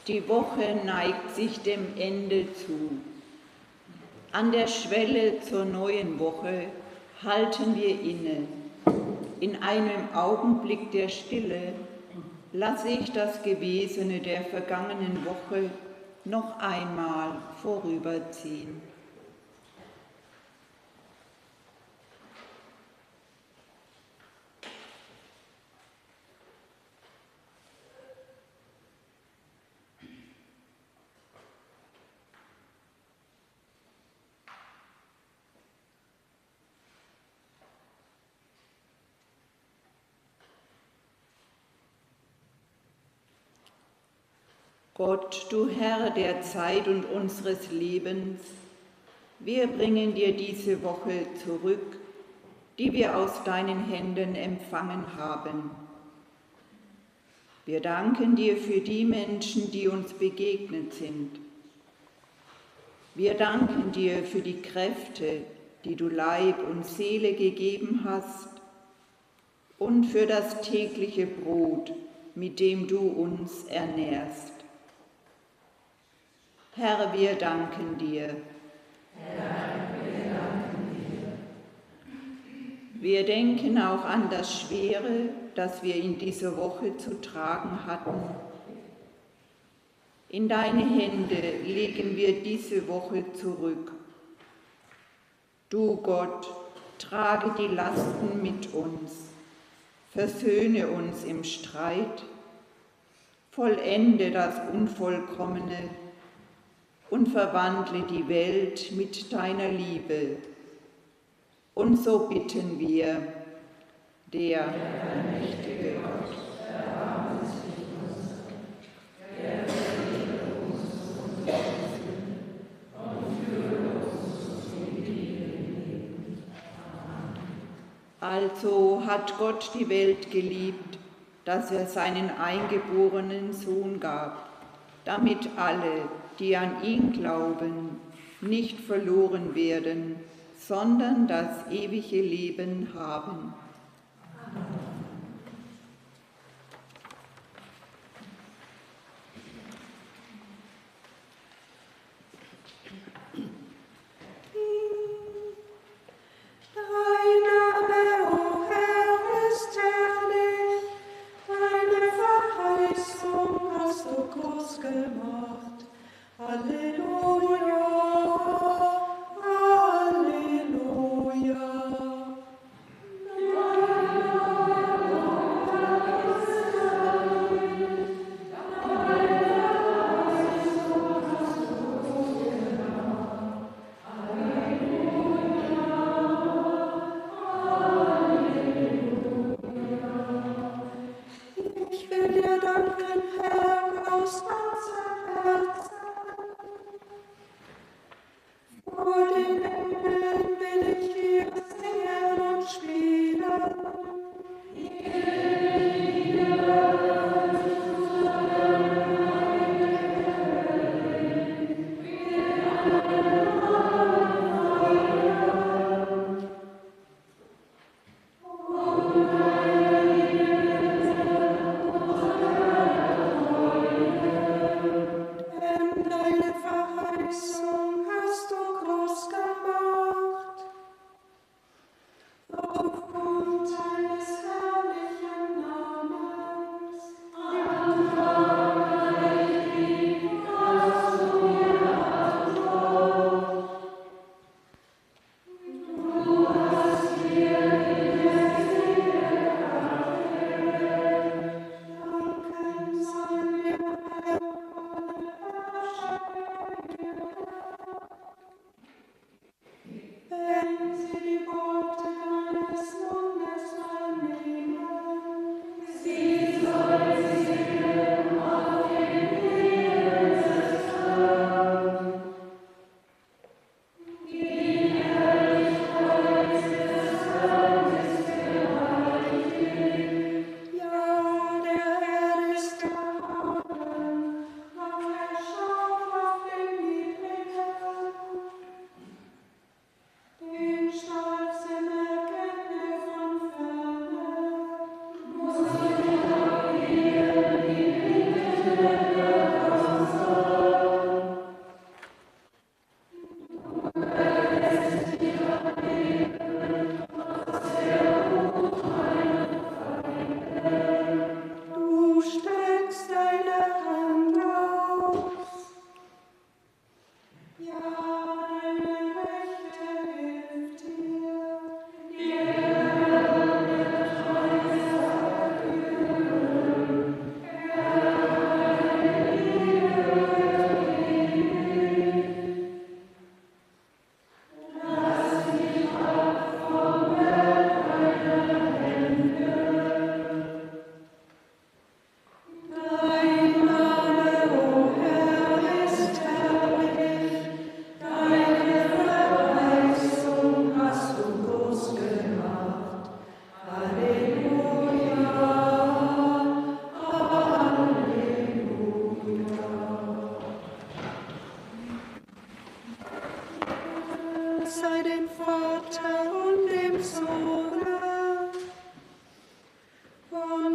Die Woche neigt sich dem Ende zu. An der Schwelle zur neuen Woche halten wir inne. In einem Augenblick der Stille lasse ich das Gewesene der vergangenen Woche noch einmal vorüberziehen. Gott, du Herr der Zeit und unseres Lebens, wir bringen dir diese Woche zurück, die wir aus deinen Händen empfangen haben. Wir danken dir für die Menschen, die uns begegnet sind. Wir danken dir für die Kräfte, die du Leib und Seele gegeben hast und für das tägliche Brot, mit dem du uns ernährst. Herr, wir danken dir. Herr, wir danken dir. Wir denken auch an das Schwere, das wir in dieser Woche zu tragen hatten. In deine Hände legen wir diese Woche zurück. Du Gott, trage die Lasten mit uns, versöhne uns im Streit, vollende das Unvollkommene und verwandle die Welt mit deiner Liebe. Und so bitten wir, der allmächtige Gott, erbarme sich unser, der vergebe uns unsere Sünden und führe uns zum ewigen Leben. Amen. Also hat Gott die Welt geliebt, dass er seinen eingeborenen Sohn gab, damit alle, die an ihn glauben, nicht verloren werden, sondern das ewige Leben haben. Amen.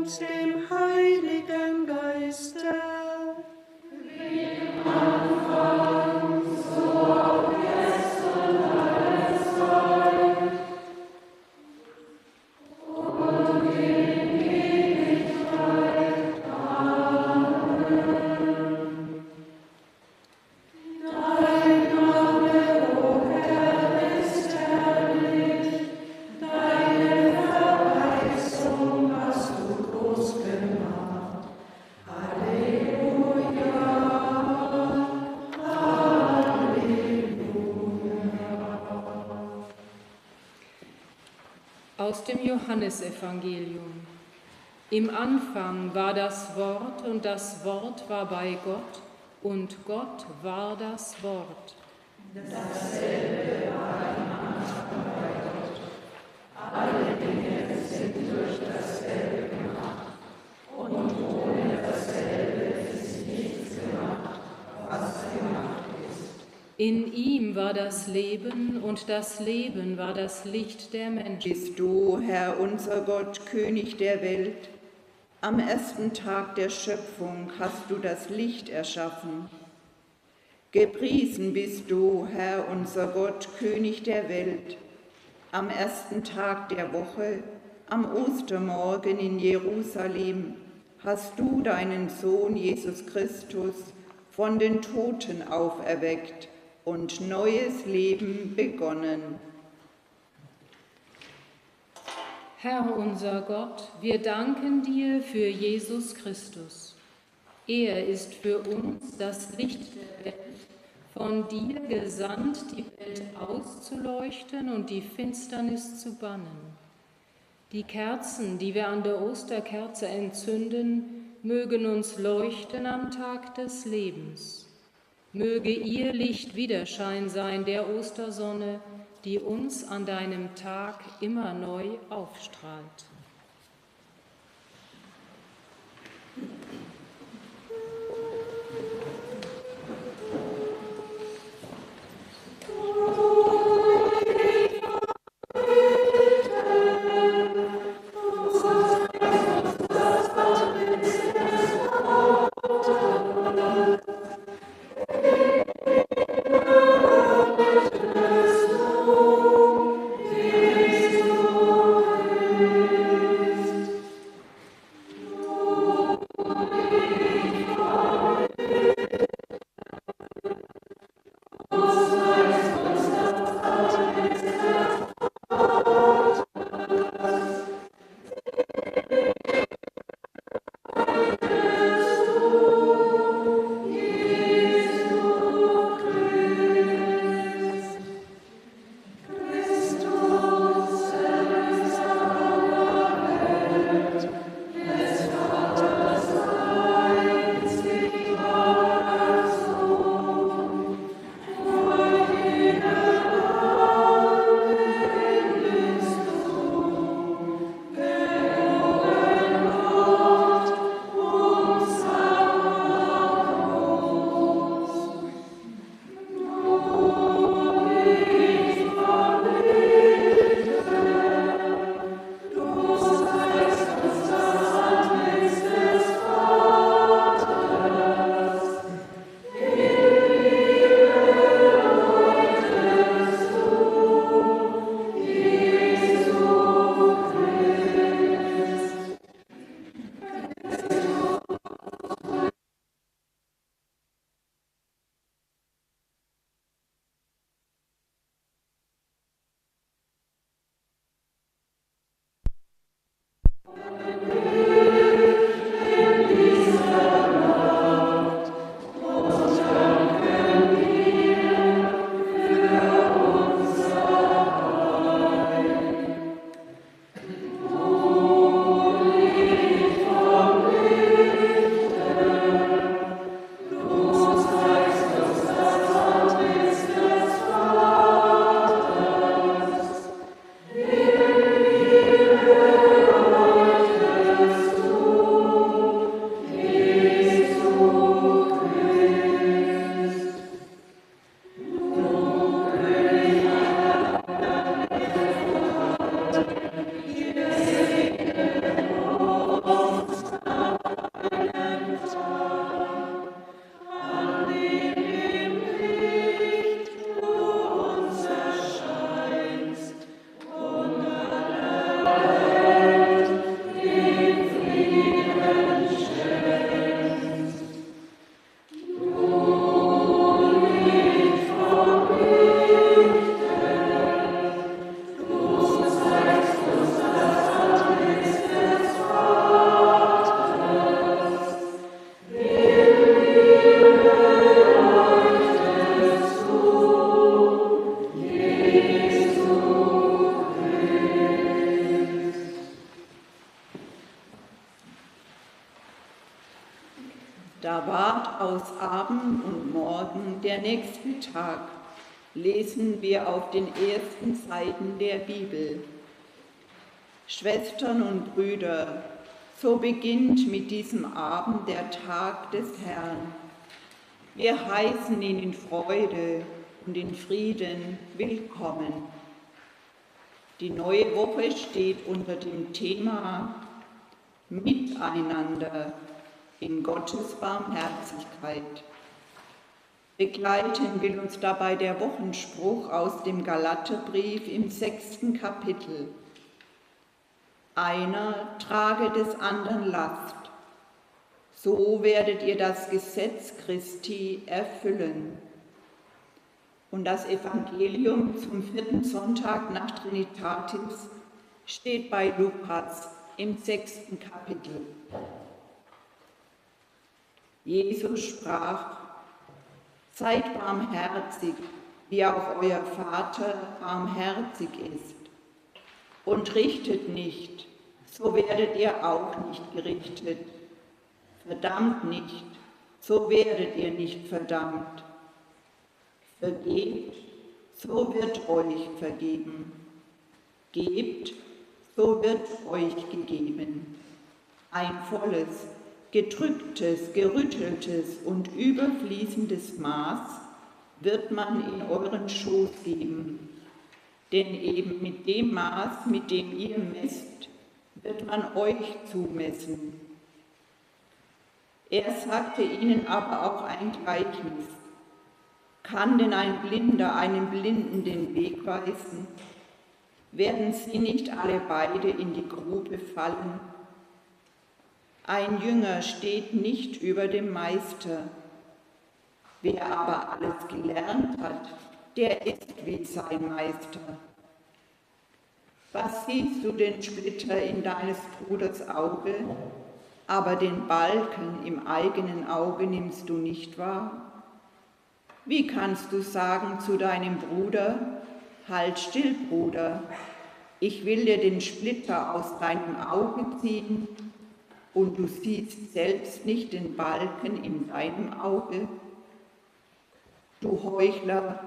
und dem Heiligen Geiste. Aus dem Johannesevangelium. Im Anfang war das Wort und das Wort war bei Gott und Gott war das Wort. Dasselbe war im Anfang bei Gott. Alle Dinge sind durch dasselbe gemacht. Und ohne dasselbe ist nichts gemacht, was gemacht ist. In ihm war das Leben und das Leben war das Licht der Menschen. Bist du, Herr unser Gott, König der Welt? Am ersten Tag der Schöpfung hast du das Licht erschaffen. Gepriesen bist du, Herr unser Gott, König der Welt. Am ersten Tag der Woche, am Ostermorgen in Jerusalem, hast du deinen Sohn Jesus Christus von den Toten auferweckt und neues Leben begonnen. Herr unser Gott, wir danken dir für Jesus Christus. Er ist für uns das Licht der Welt, von dir gesandt, die Welt auszuleuchten und die Finsternis zu bannen. Die Kerzen, die wir an der Osterkerze entzünden, mögen uns leuchten am Tag des Lebens. Möge ihr Licht Widerschein sein der Ostersonne, die uns an deinem Tag immer neu aufstrahlt. Da ward aus Abend und Morgen der nächste Tag, lesen wir auf den ersten Seiten der Bibel. Schwestern und Brüder, so beginnt mit diesem Abend der Tag des Herrn. Wir heißen ihn in Freude und in Frieden willkommen. Die neue Woche steht unter dem Thema Miteinander in Gottes Barmherzigkeit. Begleiten will uns dabei der Wochenspruch aus dem Galaterbrief im 6. Kapitel. Einer trage des anderen Last, so werdet ihr das Gesetz Christi erfüllen. Und das Evangelium zum 4. Sonntag nach Trinitatis steht bei Lukas im 6. Kapitel. Jesus sprach: Seid barmherzig, wie auch euer Vater barmherzig ist. Und richtet nicht, so werdet ihr auch nicht gerichtet. Verdammt nicht, so werdet ihr nicht verdammt. Vergebt, so wird euch vergeben. Gebt, so wird euch gegeben. Ein volles, gedrücktes, gerütteltes und überfließendes Maß wird man in euren Schoß geben. Denn eben mit dem Maß, mit dem ihr messt, wird man euch zumessen. Er sagte ihnen aber auch ein Gleichnis. Kann denn ein Blinder einem Blinden den Weg weisen? Werden sie nicht alle beide in die Grube fallen? Ein Jünger steht nicht über dem Meister. Wer aber alles gelernt hat, der ist wie sein Meister. Was siehst du den Splitter in deines Bruders Auge, aber den Balken im eigenen Auge nimmst du nicht wahr? Wie kannst du sagen zu deinem Bruder: Halt still, Bruder, ich will dir den Splitter aus deinem Auge ziehen, und du siehst selbst nicht den Balken in deinem Auge? Du Heuchler,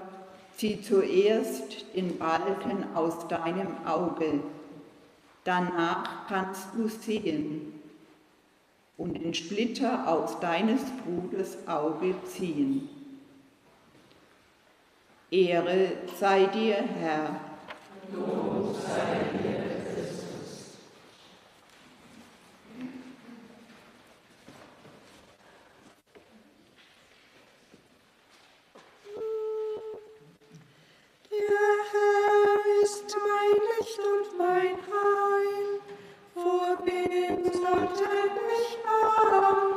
zieh zuerst den Balken aus deinem Auge, danach kannst du sehen und den Splitter aus deines Bruders Auge ziehen. Ehre sei dir, Herr. Lob sei dir, Christus. Der Herr ist mein Licht und mein Heil. Vor wem sollte ich bangen?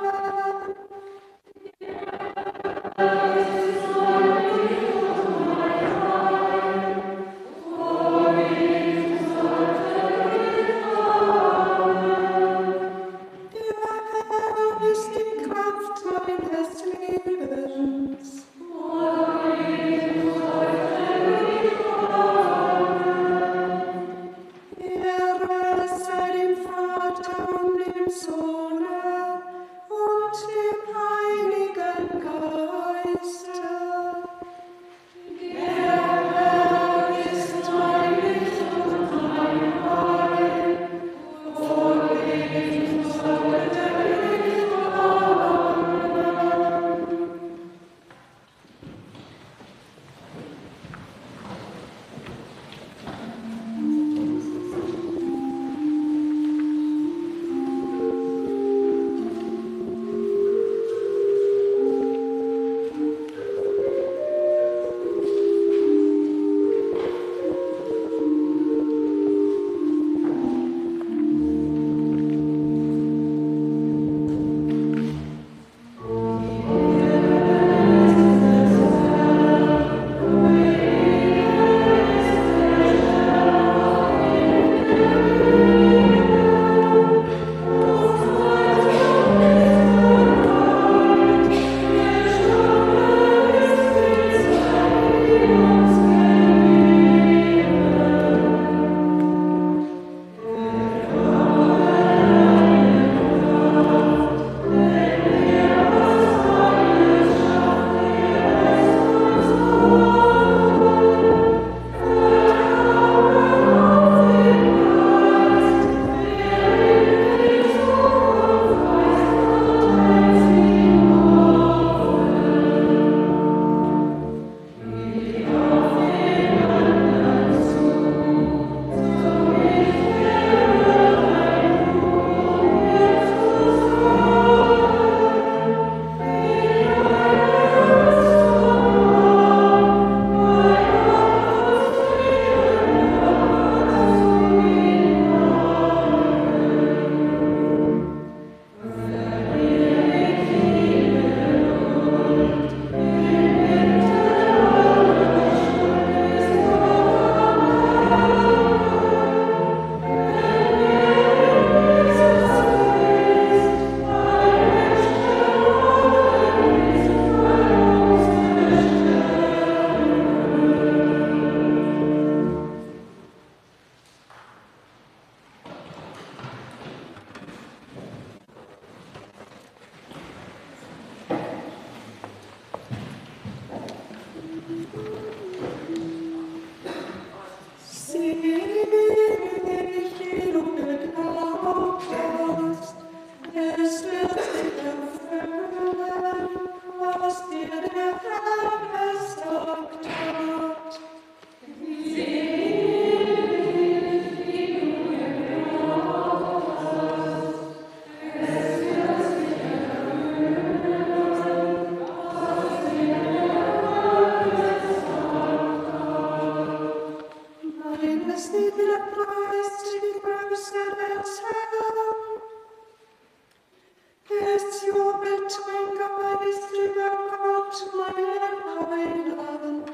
Es jubelt mein Geist über Gott, meinen Heiland.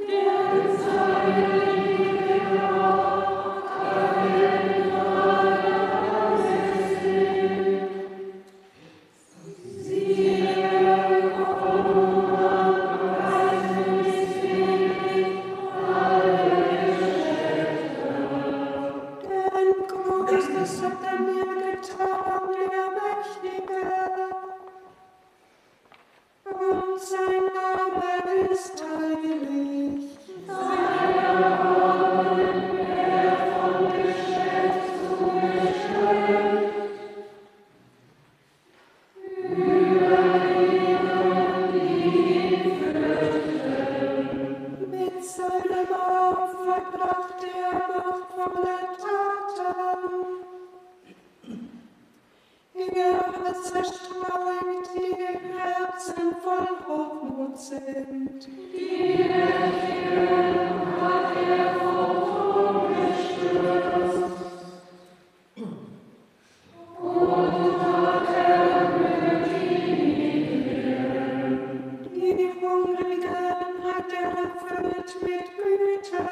Der seine Gott, dein Gott, siehe, komm, preisen dich, alle Städte. Denn Großes hat er mir getan, der Mächtige. Und sein Name ist heilig. Mit seinem Opfer brachte er machtvolle Taten. Er hat zerstreut, die im Herzen voll Hochmut sind. Die Mächtigen hat er vom Thron gestürzt. Und hat erhöht Die Hungrigen hat er erfüllt mit Güte.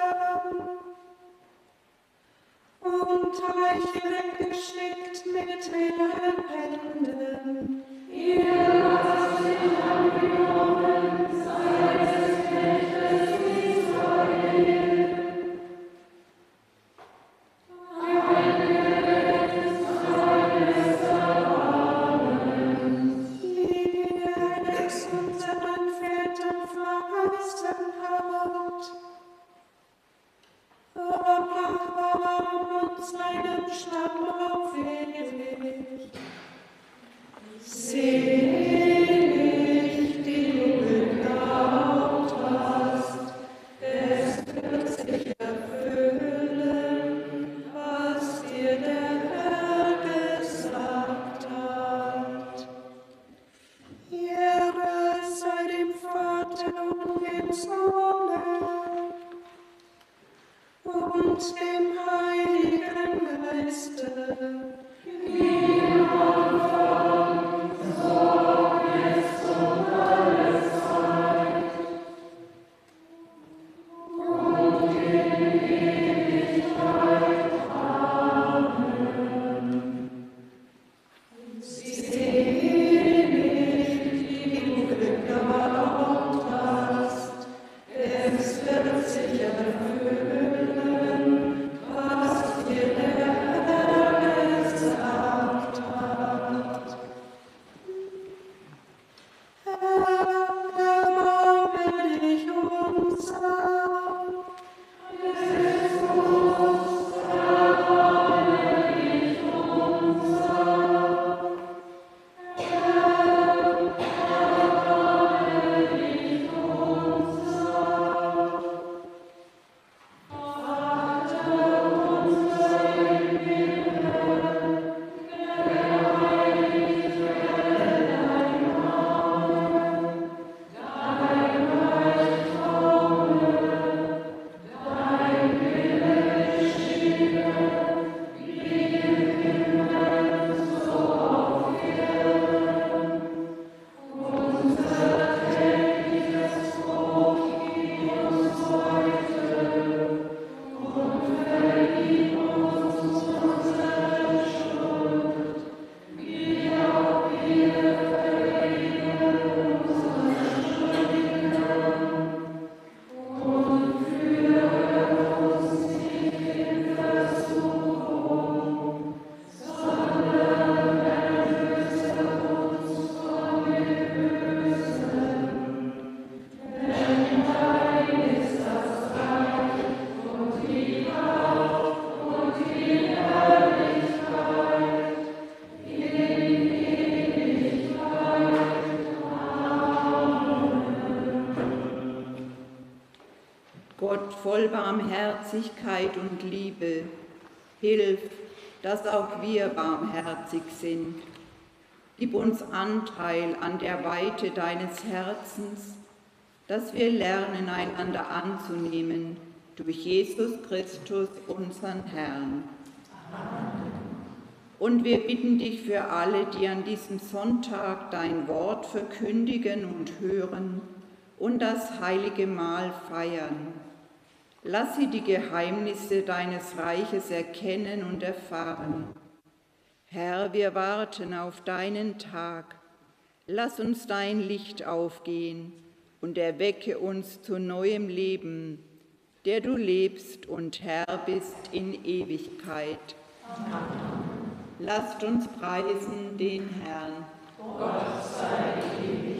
Und Reiche geschickt mit ihren Händen. ihr lasst sich angenommen, seines Knechtes Israel. Wie er es unseren Vätern verheißen hat. Abraham und seinem Stamm auf ewig. Selig, die du geglaubt hast, es wird sich erfüllen, was dir der Herr gesagt hat. Ehre sei dem Vater und dem Sohne und dem Heiligen Geiste. voll Barmherzigkeit und Liebe, hilf, dass auch wir barmherzig sind. Gib uns Anteil an der Weite deines Herzens, dass wir lernen, einander anzunehmen, durch Jesus Christus, unseren Herrn. Amen. Und wir bitten dich für alle, die an diesem Sonntag dein Wort verkündigen und hören und das heilige Mahl feiern. Lass sie die Geheimnisse deines Reiches erkennen und erfahren. Herr, wir warten auf deinen Tag. Lass uns dein Licht aufgehen und erwecke uns zu neuem Leben, der du lebst und Herr bist in Ewigkeit. Amen. Lasst uns preisen den Herrn. Gott sei ewig.